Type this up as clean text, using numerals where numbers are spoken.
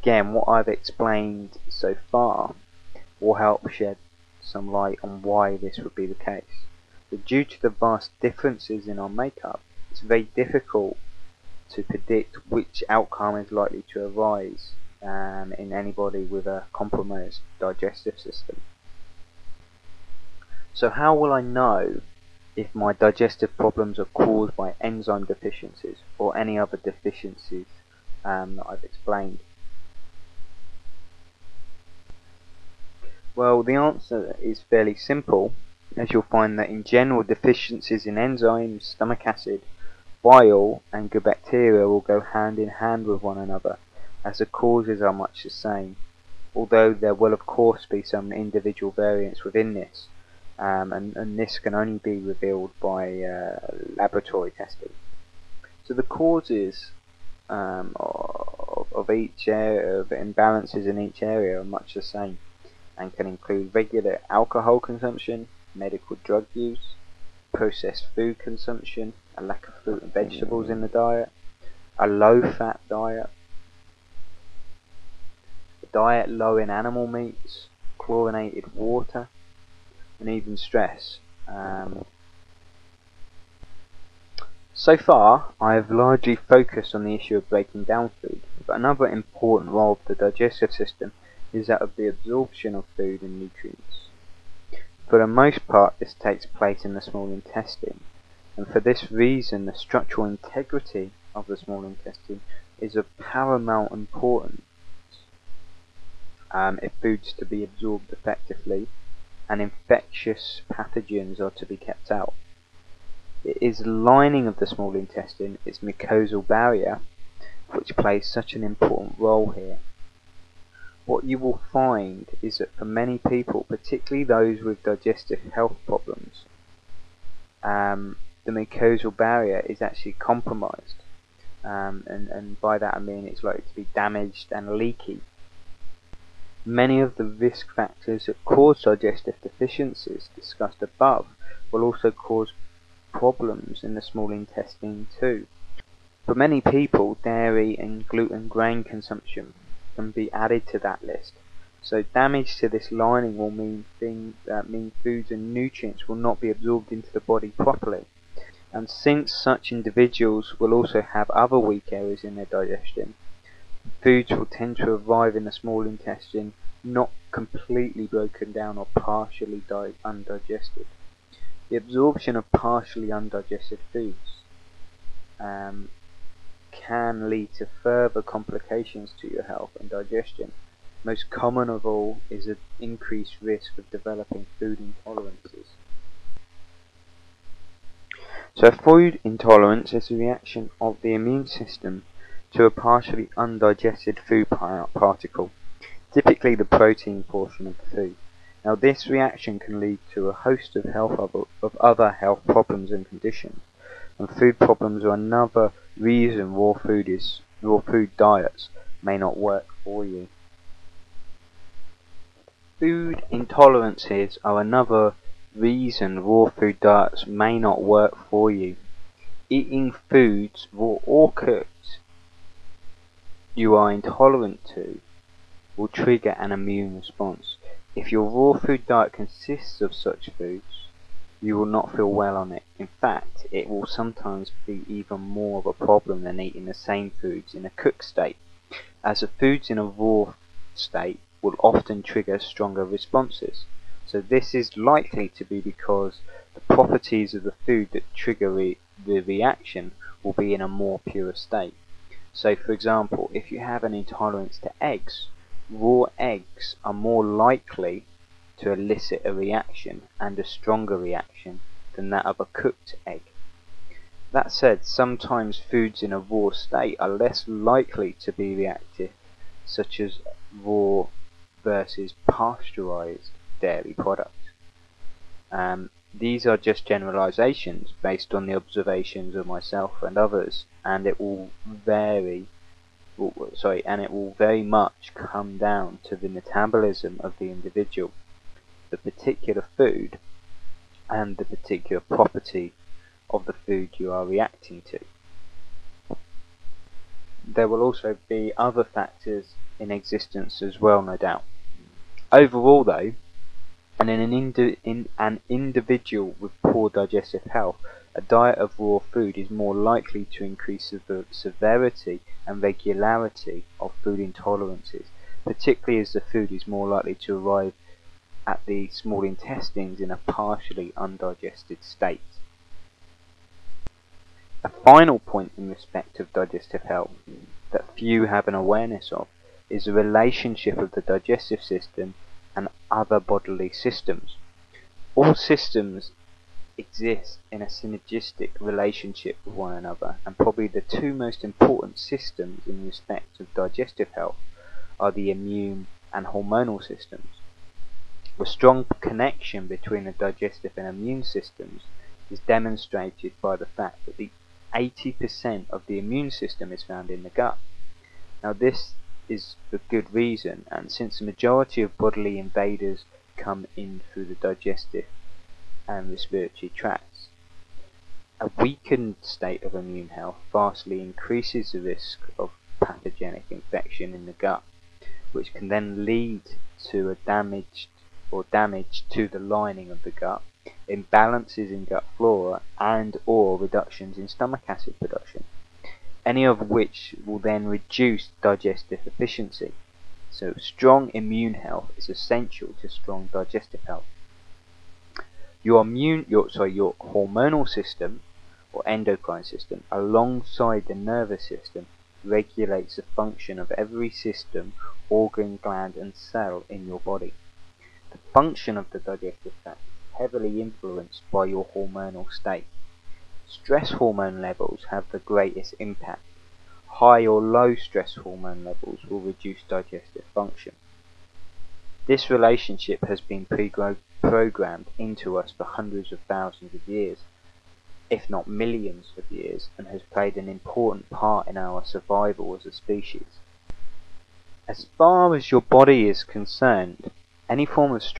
again, what I've explained so far will help shed some light on why this would be the case. But due to the vast differences in our makeup, it's very difficult to predict which outcome is likely to arise in anybody with a compromised digestive system. So how will I know if my digestive problems are caused by enzyme deficiencies or any other deficiencies that I've explained? Well, the answer is fairly simple, as you'll find that in general deficiencies in enzymes, stomach acid, bile and good bacteria will go hand in hand with one another, as the causes are much the same, although there will of course be some individual variants within this, and this can only be revealed by laboratory testing. So the causes of each area, of imbalances in each area, are much the same, and can include regular alcohol consumption, medical drug use, processed food consumption, a lack of fruit and vegetables in the diet, a low-fat diet, a diet low in animal meats, chlorinated water, and even stress. So far, I have largely focused on the issue of breaking down food, but another important role of the digestive system is that of the absorption of food and nutrients. For the most part, this takes place in the small intestine, and for this reason the structural integrity of the small intestine is of paramount importance if food's to be absorbed effectively and infectious pathogens are to be kept out. It is the lining of the small intestine, its mucosal barrier, which plays such an important role here. What you will find is that for many people, particularly those with digestive health problems, the mucosal barrier is actually compromised, and by that I mean it's likely to be damaged and leaky. Many of the risk factors that cause digestive deficiencies discussed above will also cause problems in the small intestine too. For many people, dairy and gluten grain consumption can be added to that list. So damage to this lining will mean foods and nutrients will not be absorbed into the body properly. And since such individuals will also have other weak areas in their digestion, foods will tend to arrive in the small intestine not completely broken down or partially undigested. The absorption of partially undigested foods can lead to further complications to your health and digestion. Most common of all is an increased risk of developing food intolerances. So a food intolerance is a reaction of the immune system to a partially undigested food particle, typically the protein portion of the food. Now this reaction can lead to a host of other health problems and conditions, and food problems are another reason raw food diets may not work for you. Food intolerances are another reason raw food diets may not work for you. Eating foods, raw or cooked, you are intolerant to will trigger an immune response. If your raw food diet consists of such foods, you will not feel well on it. In fact, it will sometimes be even more of a problem than eating the same foods in a cooked state, as the foods in a raw state will often trigger stronger responses. So this is likely to be because the properties of the food that trigger the reaction will be in a more pure state. So for example, if you have an intolerance to eggs, raw eggs are more likely to elicit a reaction, and a stronger reaction, than that of a cooked egg. That said, sometimes foods in a raw state are less likely to be reactive, such as raw versus pasteurized dairy products. These are just generalizations based on the observations of myself and others, and it will very much come down to the metabolism of the individual, the particular food, and the particular property of the food you are reacting to. there will also be other factors in existence as well, no doubt. Overall though, and in an individual with poor digestive health, a diet of raw food is more likely to increase the severity and regularity of food intolerances, particularly as the food is more likely to arrive at the small intestines in a partially undigested state. A final point in respect of digestive health that few have an awareness of is the relationship of the digestive system and other bodily systems. All systems exist in a synergistic relationship with one another, and probably the two most important systems in respect of digestive health are the immune and hormonal systems. The strong connection between the digestive and immune systems is demonstrated by the fact that the 80% of the immune system is found in the gut. Now this is for good reason, and since the majority of bodily invaders come in through the digestive and respiratory tracts, a weakened state of immune health vastly increases the risk of pathogenic infection in the gut, which can then lead to a damage to the lining of the gut, imbalances in gut flora, and or reductions in stomach acid production, any of which will then reduce digestive efficiency. So strong immune health is essential to strong digestive health. Your hormonal system or endocrine system, alongside the nervous system, regulates the function of every system, organ, gland and cell in your body. The function of the digestive tract is heavily influenced by your hormonal state. Stress hormone levels have the greatest impact. High or low stress hormone levels will reduce digestive function. This relationship has been programmed into us for hundreds of thousands of years, if not millions of years, and has played an important part in our survival as a species. As far as your body is concerned, any form of